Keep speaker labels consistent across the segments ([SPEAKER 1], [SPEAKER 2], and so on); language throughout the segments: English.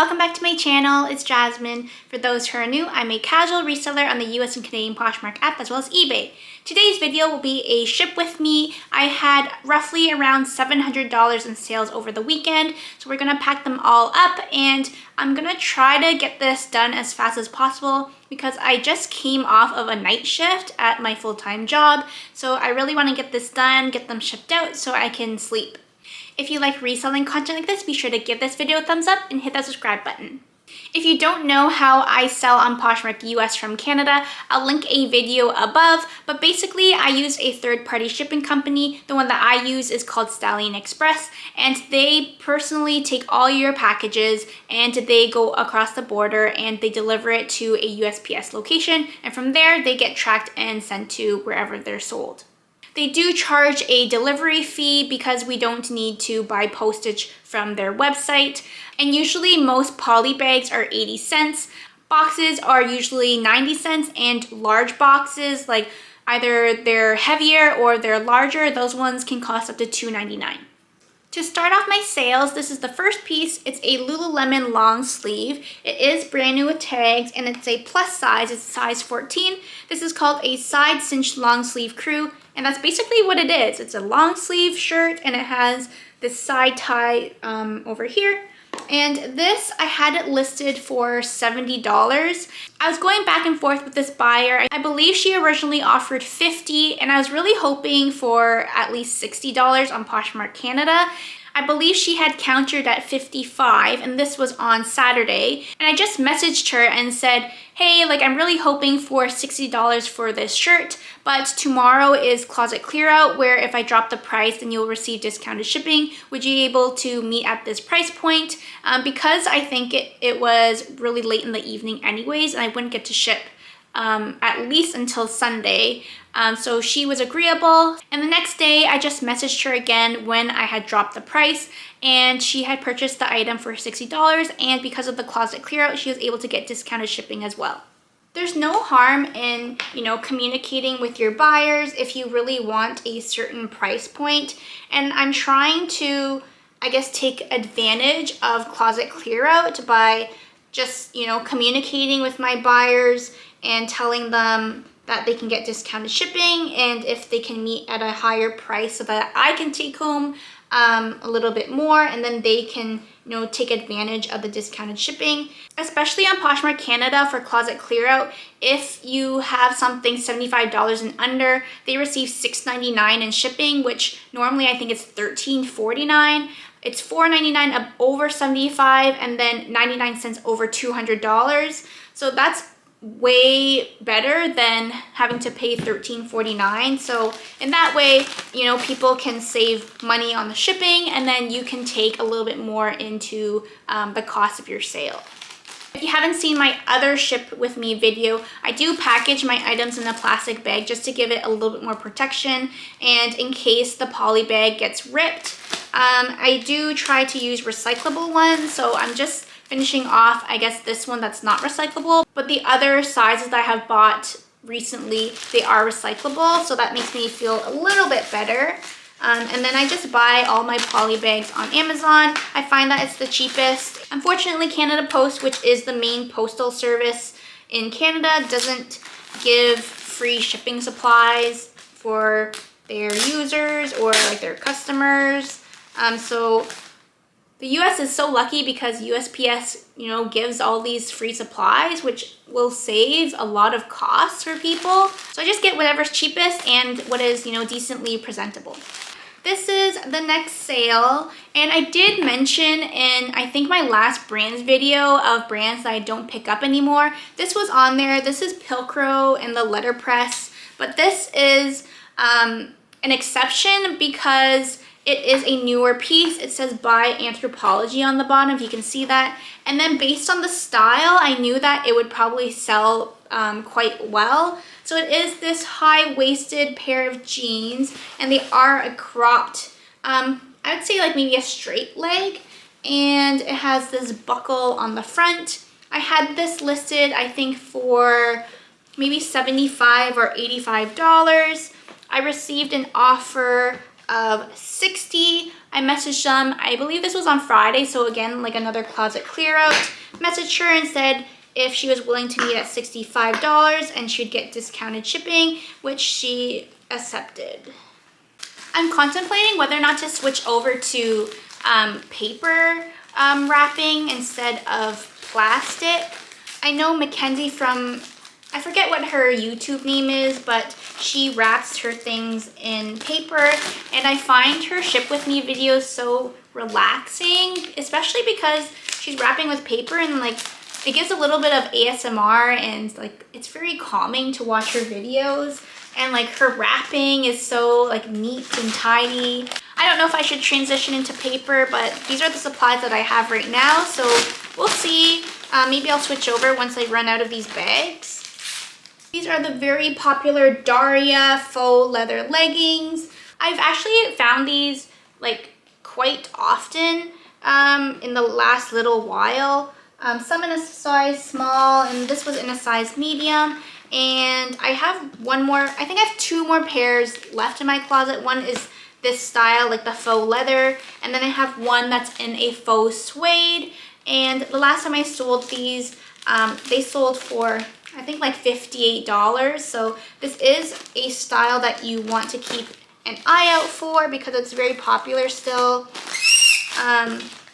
[SPEAKER 1] welcome back to my channel. It's Jasmine. For those who are new, I'm a casual reseller on the US and Canadian Poshmark app as well as eBay. Today's video will be a ship with me. I had roughly around $700 in sales over the weekend, so we're gonna pack them all up and I'm gonna try to get this done as fast as possible because I just came off of a night shift at my full-time job, so I really want to get this done, get them shipped out so I can sleep. If you like reselling content like this, be sure to give this video a thumbs up and hit that subscribe button. If you don't know how I sell on Poshmark US from Canada, I'll link a video above, but basically I use a third-party shipping company. The one that I use is called Stallion Express, and they personally take all your packages and they go across the border and they deliver it to a USPS location, and from there they get tracked and sent to wherever they're sold. They do charge a delivery fee because we don't need to buy postage from their website. And usually most poly bags are 80 cents. Boxes are usually 90 cents, and large boxes, like either they're heavier or they're larger, those ones can cost up to $2.99. To start off my sales, this is the first piece. It's a Lululemon long sleeve. It is brand new with tags and it's a plus size. It's size 14. This is called a side cinched long sleeve crew, and that's basically what it is. It's a long sleeve shirt and it has this side tie over here. And this, I had it listed for $70. I was going back and forth with this buyer. I believe she originally offered $50, and I was really hoping for at least $60 on Poshmark Canada. I believe she had countered at $55, and this was on Saturday. And I just messaged her and said, hey, I'm really hoping for $60 for this shirt, but tomorrow is closet clear out, where if I drop the price, then you'll receive discounted shipping. Would you be able to meet at this price point? Because I think it was really late in the evening anyways, and I wouldn't get to ship at least until Sunday. So she was agreeable, and the next day I just messaged her again when I had dropped the price, and she had purchased the item for $60, and because of the closet clear out, she was able to get discounted shipping as well. There's no harm in, communicating with your buyers if you really want a certain price point, and I'm trying to, take advantage of closet clear out by just, communicating with my buyers and telling them that they can get discounted shipping and if they can meet at a higher price so that I can take home a little bit more, and then they can take advantage of the discounted shipping. Especially on Poshmark Canada for closet clear out, if you have something $75 and under, they receive $6.99 in shipping, which normally I think it's $13.49. It's $4.99 up over $75, and then 99 cents over $200. So that's way better than having to pay $13.49. So in that way, people can save money on the shipping, and then you can take a little bit more into the cost of your sale. If you haven't seen my other ship with me video, I do package my items in a plastic bag just to give it a little bit more protection, and in case the poly bag gets ripped, I do try to use recyclable ones. So I'm just finishing off, this one that's not recyclable, but the other sizes that I have bought recently, they are recyclable, so that makes me feel a little bit better. And then I just buy all my poly bags on Amazon. I find that it's the cheapest. Unfortunately, Canada Post, which is the main postal service in Canada, doesn't give free shipping supplies for their users or their customers. So the US is so lucky because USPS, gives all these free supplies, which will save a lot of costs for people. So I just get whatever's cheapest and what is, decently presentable. This is the next sale, and I did mention in, I think, my last brands video of brands that I don't pick up anymore. This was on there. This is Pilcrow and the letterpress, but this is an exception because it is a newer piece. It says by Anthropologie on the bottom, if you can see that. And then based on the style, I knew that it would probably sell quite well. So it is this high-waisted pair of jeans, and they are a cropped, I would say maybe a straight leg, and it has this buckle on the front. I had this listed, I think, for maybe $75 or $85. I received an offer of $60, I messaged them, I believe this was on Friday, so again, like another closet clear out. Messaged her and said if she was willing to meet at $65 and she'd get discounted shipping, which she accepted. I'm contemplating whether or not to switch over to paper wrapping instead of plastic. I know Mackenzie from, I forget what her YouTube name is, but she wraps her things in paper, and I find her ship with me videos so relaxing, especially because she's wrapping with paper and like it gives a little bit of ASMR, and like it's very calming to watch her videos, and like her wrapping is so like neat and tidy. I don't know if I should transition into paper, but these are the supplies that I have right now, so we'll see. Maybe I'll switch over once I run out of these bags. These are the very popular Daria faux leather leggings. I've actually found these like quite often in the last little while. Some in a size small, and this was in a size medium. And I have one more, I think I have two more pairs left in my closet. One is this style, like the faux leather, and then I have one that's in a faux suede. And the last time I sold these, they sold for, I think like $58. So this is a style that you want to keep an eye out for because it's very popular still.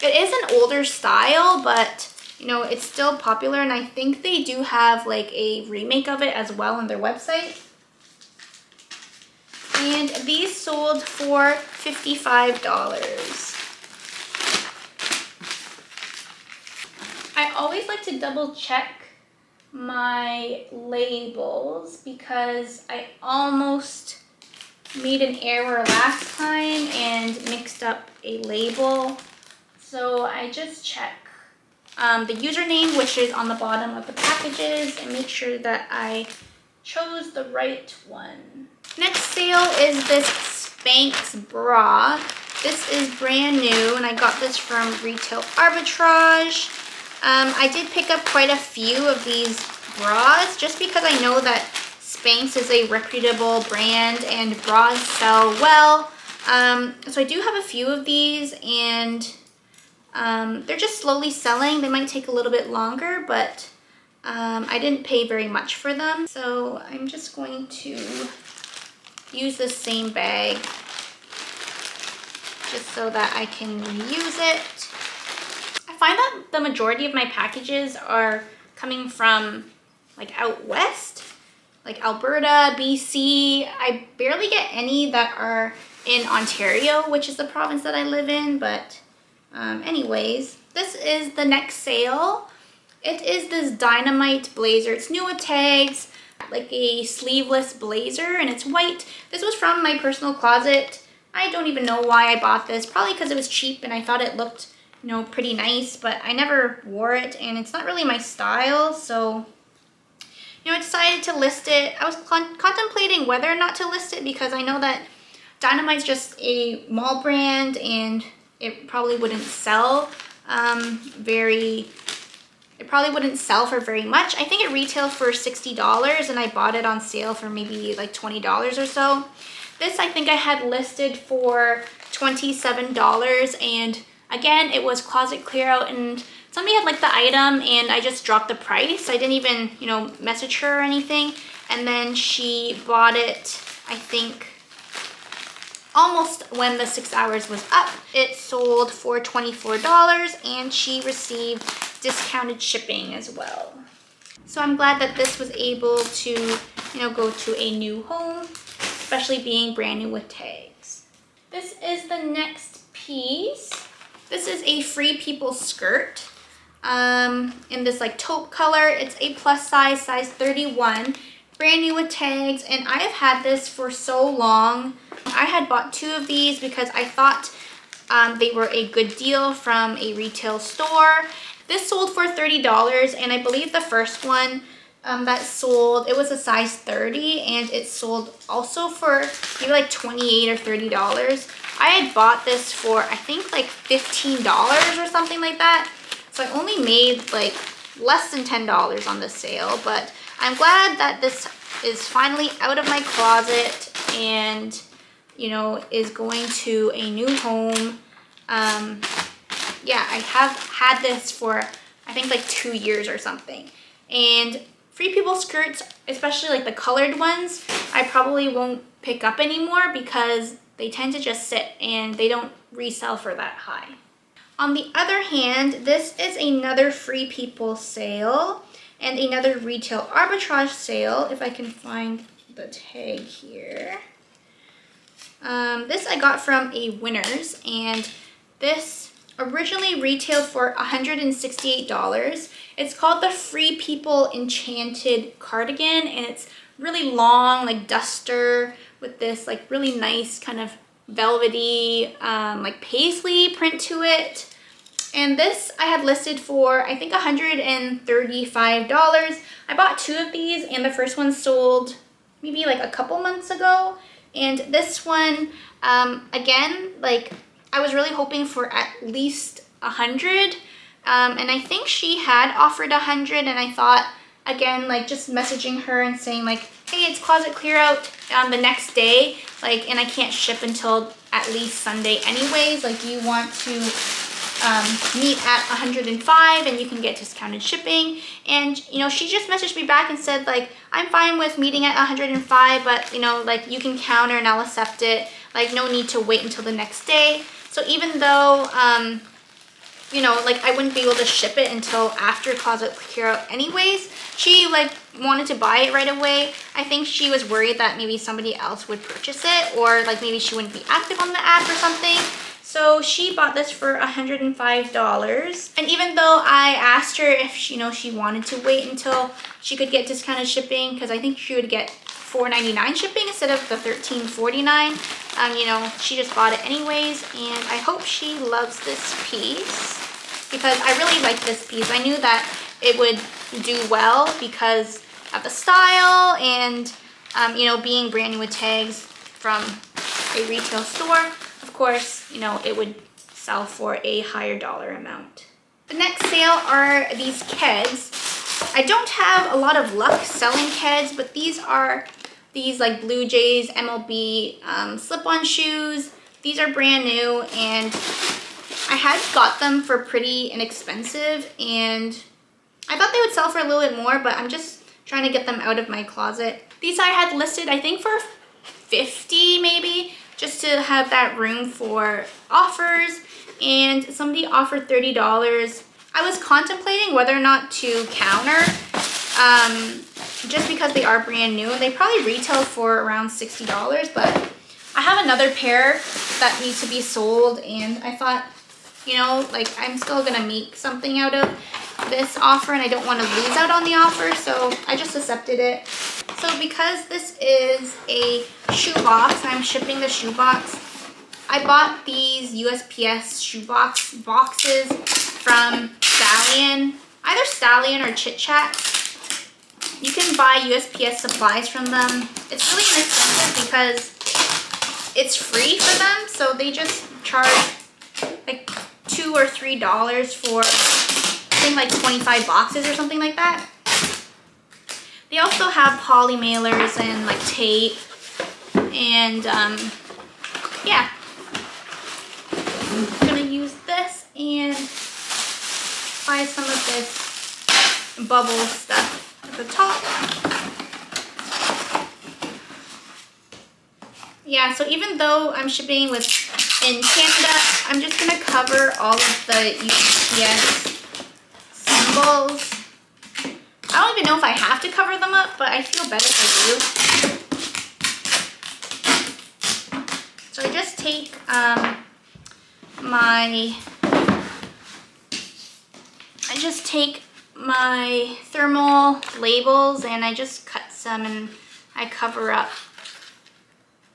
[SPEAKER 1] It is an older style, but you know, it's still popular, and I think they do have like a remake of it as well on their website. And these sold for $55. I always like to double check my labels because I almost made an error last time and mixed up a label. So I just check the username, which is on the bottom of the packages, and make sure that I chose the right one. Next sale is this Spanx bra. This is brand new, and I got this from Retail Arbitrage. I did pick up quite a few of these bras just because I know that Spanx is a reputable brand and bras sell well. So I do have a few of these, and they're just slowly selling. They might take a little bit longer, but I didn't pay very much for them. So I'm just going to use the same bag just so that I can reuse it. I find that the majority of my packages are coming from like out west, like Alberta, BC. I barely get any that are in Ontario, which is the province that I live in, but anyways, this is the next sale. It is this dynamite blazer. It's new with tags, like a sleeveless blazer, and it's white. This was from my personal closet. I don't even know why I bought this. Probably because it was cheap and I thought it looked, you know, pretty nice, but I never wore it and it's not really my style. So, you know, I decided to list it. I was contemplating whether or not to list it because I know that Dynamite's just a mall brand and it probably wouldn't sell it probably wouldn't sell for very much. I think it retailed for $60 and I bought it on sale for maybe like $20 or so. This I think I had listed for $27, and again, it was closet clear out, and somebody had liked the item and I just dropped the price. I didn't even, you know, message her or anything. And then she bought it, I think, almost when the 6 hours was up. It sold for $24 and she received discounted shipping as well. So I'm glad that this was able to, you know, go to a new home, especially being brand new with tags. This is the next piece. This is a Free People skirt in this like taupe color. It's a plus size, size 31, brand new with tags, and I have had this for so long. I had bought two of these because I thought they were a good deal from a retail store. This sold for $30, and I believe the first one that sold, it was a size 30, and it sold also for maybe like $28 or $30. I had bought this for, I think, like $15 or something like that. So I only made like less than $10 on this sale, but I'm glad that this is finally out of my closet and, you know, is going to a new home. Yeah, I have had this for I think like 2 years or something. And Free People skirts, especially like the colored ones, I probably won't pick up anymore because they tend to just sit and they don't resell for that high. On the other hand, this is another Free People sale and another retail arbitrage sale, if I can find the tag here. This I got from a Winners, and this originally retailed for $168. It's called the Free People Enchanted Cardigan, and it's really long, like duster, with this like really nice kind of velvety like paisley print to it. And this I had listed for I think $135. I bought 2 of these, and the first one sold maybe like a couple months ago. And this one, again, like I was really hoping for at least 100. And I think she had offered 100, and I thought, again, like just messaging her and saying like, hey, it's closet clear out the next day, like, and I can't ship until at least Sunday anyways, like you want to meet at 105 and you can get discounted shipping. And you know, she just messaged me back and said like, I'm fine with meeting at 105, but you know, like you can counter and I'll accept it, like no need to wait until the next day. So even though you know, like I wouldn't be able to ship it until after closet clear out anyways, she like wanted to buy it right away. I think she was worried that maybe somebody else would purchase it, or like maybe she wouldn't be active on the app or something. So she bought this for $105. And even though I asked her if she, you know, she wanted to wait until she could get discounted shipping, because I think she would get $4.99 shipping instead of the $13.49, you know, she just bought it anyways. And I hope she loves this piece because I really like this piece. I knew that it would do well because of the style and, you know, being brand new with tags from a retail store. Of course, you know, it would sell for a higher dollar amount. The next sale are these Keds. I don't have a lot of luck selling Keds, but these are these like Blue Jays MLB slip-on shoes. These are brand new, and I had got them for pretty inexpensive, and I thought they would sell for a little bit more, but I'm just trying to get them out of my closet. These I had listed, I think, for $50 maybe, just to have that room for offers, and somebody offered $30. I was contemplating whether or not to counter, just because they are brand new. They probably retail for around $60, but I have another pair that need to be sold, and I thought, you know, like I'm still gonna make something out of this offer, and I don't want to lose out on the offer, so I just accepted it. So because this is a shoebox, I'm shipping the shoebox. I bought these USPS shoebox boxes from Stallion, either Stallion or Chit Chat. You can buy USPS supplies from them. It's really inexpensive because it's free for them, so they just charge like $2 or $3 for I think like 25 boxes or something like that. They also have poly mailers and like tape, and yeah. I'm gonna use this and buy some of this bubble stuff at the top. Yeah, so even though I'm shipping in Canada, I'm just gonna cover all of the UPS symbols. I don't even know if I have to cover them up, but I feel better if I do. So I just take my thermal labels, and I just cut some and I cover up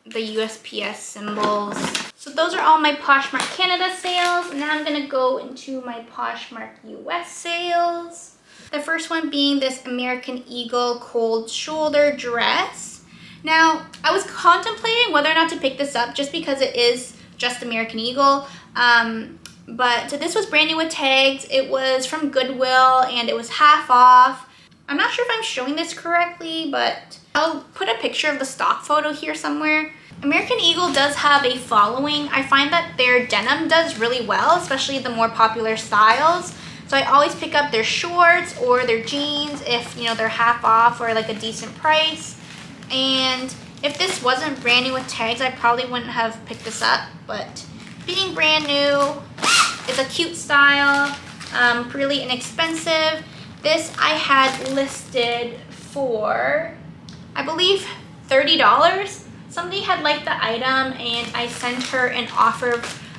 [SPEAKER 1] the USPS symbols. So those are all my Poshmark Canada sales. Now I'm gonna go into my Poshmark US sales. The first one being this American Eagle cold shoulder dress. Now, I was contemplating whether or not to pick this up just because it is just American Eagle. But this was brand new with tags. It was from Goodwill and it was half off. I'm not sure if I'm showing this correctly, but I'll put a picture of the stock photo here somewhere. American Eagle does have a following. I find that their denim does really well, especially the more popular styles. So I always pick up their shorts or their jeans if, you know, they're half off or like a decent price. And if this wasn't brand new with tags, I probably wouldn't have picked this up. But being brand new, it's a cute style, really inexpensive. This I had listed for, I believe, $30. Somebody had liked the item and I sent her an offer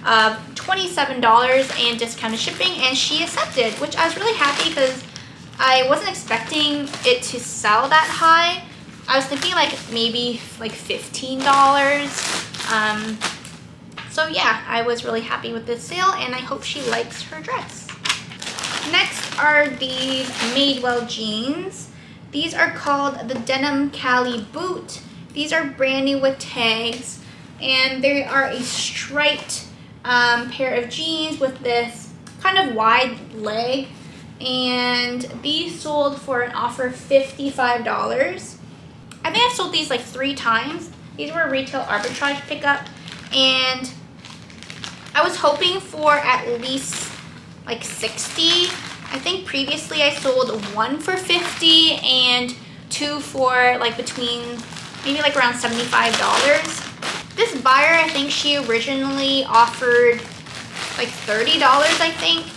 [SPEAKER 1] of $27 and discounted shipping, and she accepted, which I was really happy because I wasn't expecting it to sell that high. I was thinking like maybe like $15. So yeah, I was really happy with this sale and I hope she likes her dress. Next are these Madewell jeans. These are called the Denim Cali Boot. These are brand new with tags and they are a striped pair of jeans with this kind of wide leg, and these sold for an offer of $55. I think I've sold these like 3 times. These were a retail arbitrage pickup, and I was hoping for at least like 60. I think previously I sold 1 for 50 and 2 for like between maybe like around $75. This buyer, I think she originally offered like $30, I think,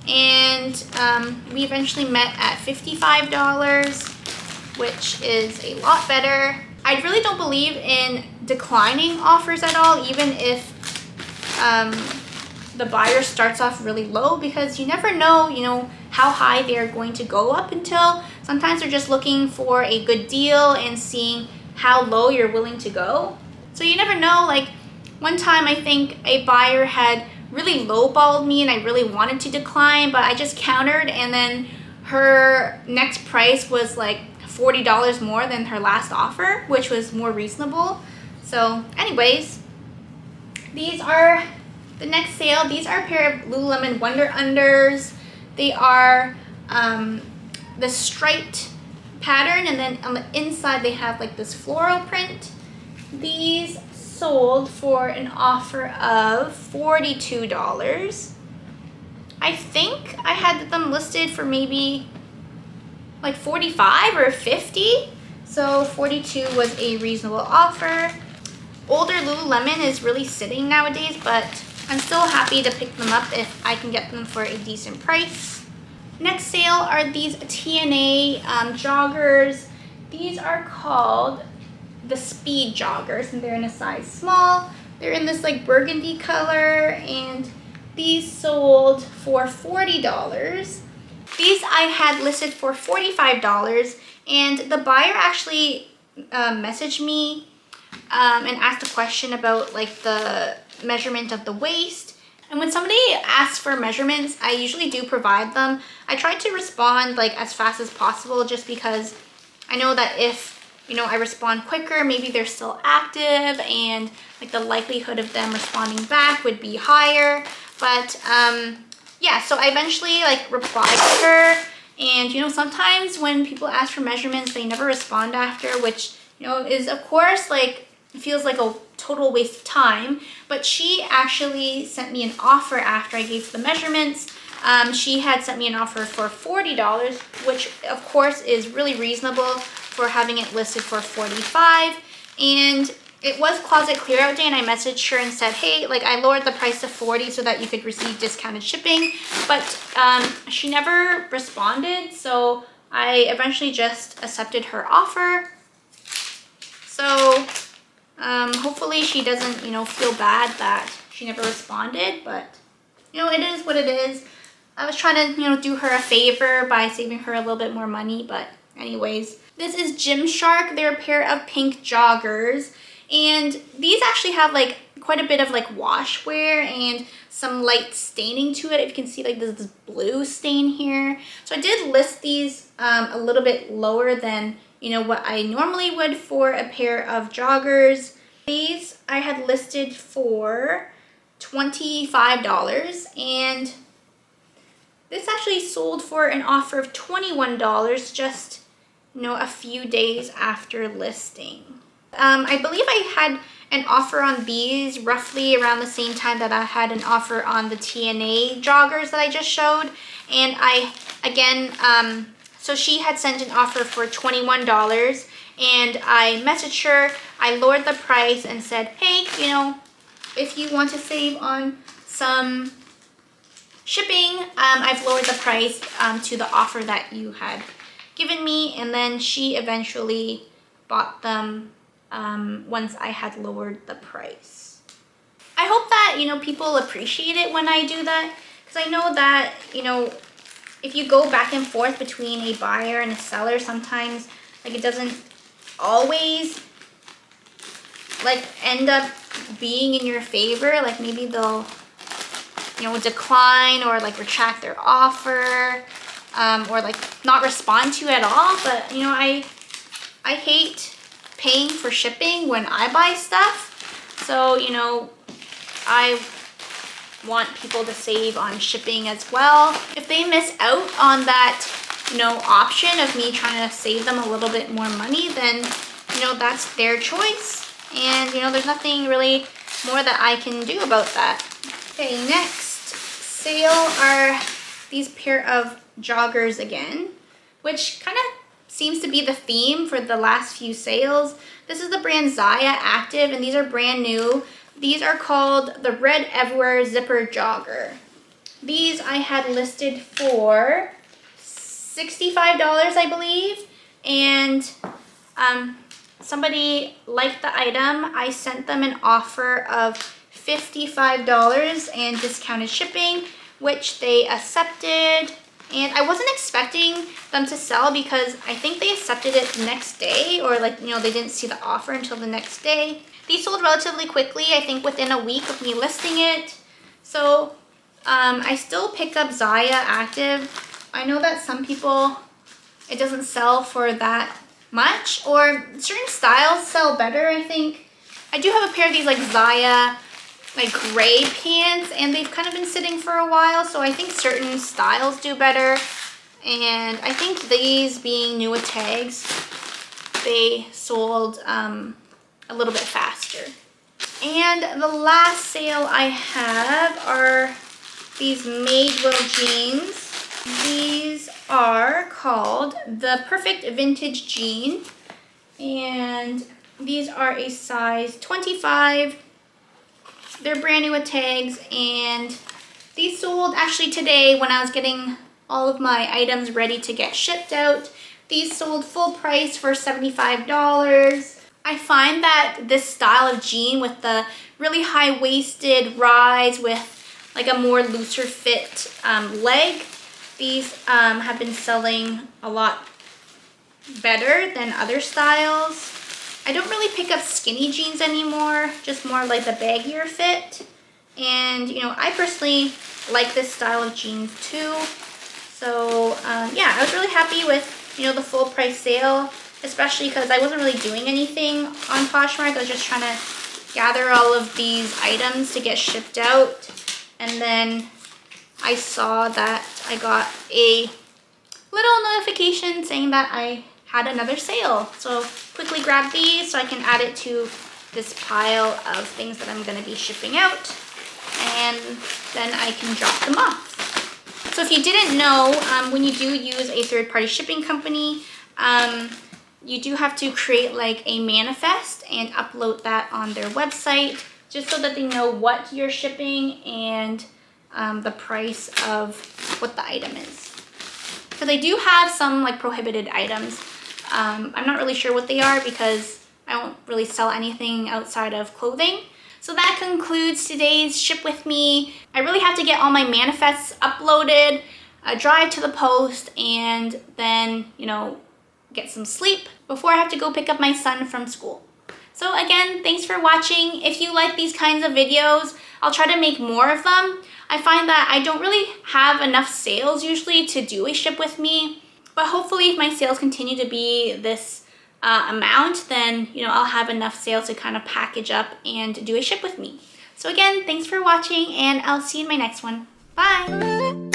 [SPEAKER 1] and we eventually met at $55, which is a lot better. I really don't believe in declining offers at all, even if the buyer starts off really low, because you never know, you know, how high they're going to go up until. Sometimes they're just looking for a good deal and seeing how low you're willing to go. So you never know. Like one time I think a buyer had really lowballed me and I really wanted to decline, but I just countered, and then her next price was like $40 more than her last offer, which was more reasonable. So anyways, these are the next sale. These are a pair of Lululemon Wonder Unders. They are the striped pattern, and then on the inside they have like this floral print. These sold for an offer of $42. I think I had them listed for maybe like 45 or 50. So 42 was a reasonable offer. Older Lululemon is really sitting nowadays, but I'm still happy to pick them up if I can get them for a decent price. Next sale are these TNA joggers. These are called the Speed joggers, and they're in a size small. They're in this like burgundy color, and these sold for $40. These I had listed for $45, and the buyer actually messaged me and asked a question about like the measurement of the waist. And when somebody asks for measurements, I usually do provide them. I try to respond like as fast as possible, just because I know that if, you know, I respond quicker, maybe they're still active and like the likelihood of them responding back would be higher. But yeah, so I eventually like replied to her, and you know, sometimes when people ask for measurements, they never respond after, which, you know, is of course like, it feels like a total waste of time. But she actually sent me an offer after I gave the measurements. She had sent me an offer for $40, which of course is really reasonable for having it listed for $45. And it was closet clear out day, and I messaged her and said, hey, like I lowered the price to $40 so that you could receive discounted shipping, but she never responded. So I eventually just accepted her offer. So hopefully she doesn't, you know, feel bad that she never responded, but you know, it is what it is. I was trying to, you know, do her a favor by saving her a little bit more money, but anyways. This is Gymshark. They're a pair of pink joggers, and these actually have like quite a bit of like wash wear and some light staining to it. If you can see, like this blue stain here. So I did list these a little bit lower than, you know, what I normally would for a pair of joggers. These I had listed for $25, and this actually sold for an offer of $21, just a few days after listing. I believe I had an offer on these roughly around the same time that I had an offer on the TNA joggers that I just showed. And so she had sent an offer for $21, and I messaged her. I lowered the price and said, hey, if you want to save on some shipping, I've lowered the price to the offer that you had given me. And then she eventually bought them once I had lowered the price. I hope that, people appreciate it when I do that, because I know that, if you go back and forth between a buyer and a seller, sometimes it doesn't always end up being in your favor. Maybe they'll decline or retract their offer, or not respond to you at all. But I hate paying for shipping when I buy stuff, so I want people to save on shipping as well. If they miss out on that option of me trying to save them a little bit more money, then that's their choice, and there's nothing really more that I can do about that. Okay, next sale are these pair of joggers again, which kind of seems to be the theme for the last few sales. This is the brand Zaya Active, and these are brand new. These are called the Red Everywhere Zipper Jogger. These I had listed for $65, I believe, and somebody liked the item. I sent them an offer of $55 and discounted shipping, which they accepted. And I wasn't expecting them to sell because I think they accepted it the next day, or they didn't see the offer until the next day. These sold relatively quickly, I think within a week of me listing it. So I still picked up Zaya Active. I know that some people, it doesn't sell for that much, or certain styles sell better, I think. I do have a pair of these Zaya gray pants, and they've kind of been sitting for a while, so I think certain styles do better. And I think these being new with tags, they sold a little bit faster. And the last sale I have are these Madewell jeans. These are called the Perfect Vintage Jean, and these are a size 25. They're brand new with tags, and these sold actually today when I was getting all of my items ready to get shipped out. These sold full price for $75. I find that this style of jean with the really high-waisted rise with a more looser fit leg, these have been selling a lot better than other styles. I don't really pick up skinny jeans anymore, just more the baggier fit. And, I personally like this style of jeans too. So, yeah, I was really happy with, the full price sale, especially because I wasn't really doing anything on Poshmark. I was just trying to gather all of these items to get shipped out. And then I saw that I got a little notification saying that I had another sale. So quickly grab these so I can add it to this pile of things that I'm going to be shipping out, and then I can drop them off. So if you didn't know, when you do use a third-party shipping company, you do have to create a manifest and upload that on their website, just so that they know what you're shipping and the price of what the item is. So they do have some prohibited items. I'm not really sure what they are because I don't really sell anything outside of clothing. So that concludes today's Ship With Me. I really have to get all my manifests uploaded, drive to the post, and then, get some sleep before I have to go pick up my son from school. So again, thanks for watching. If you like these kinds of videos, I'll try to make more of them. I find that I don't really have enough sales usually to do a Ship With Me, but hopefully if my sales continue to be this amount, then I'll have enough sales to kind of package up and do a Ship With Me. So again, thanks for watching, and I'll see you in my next one. Bye!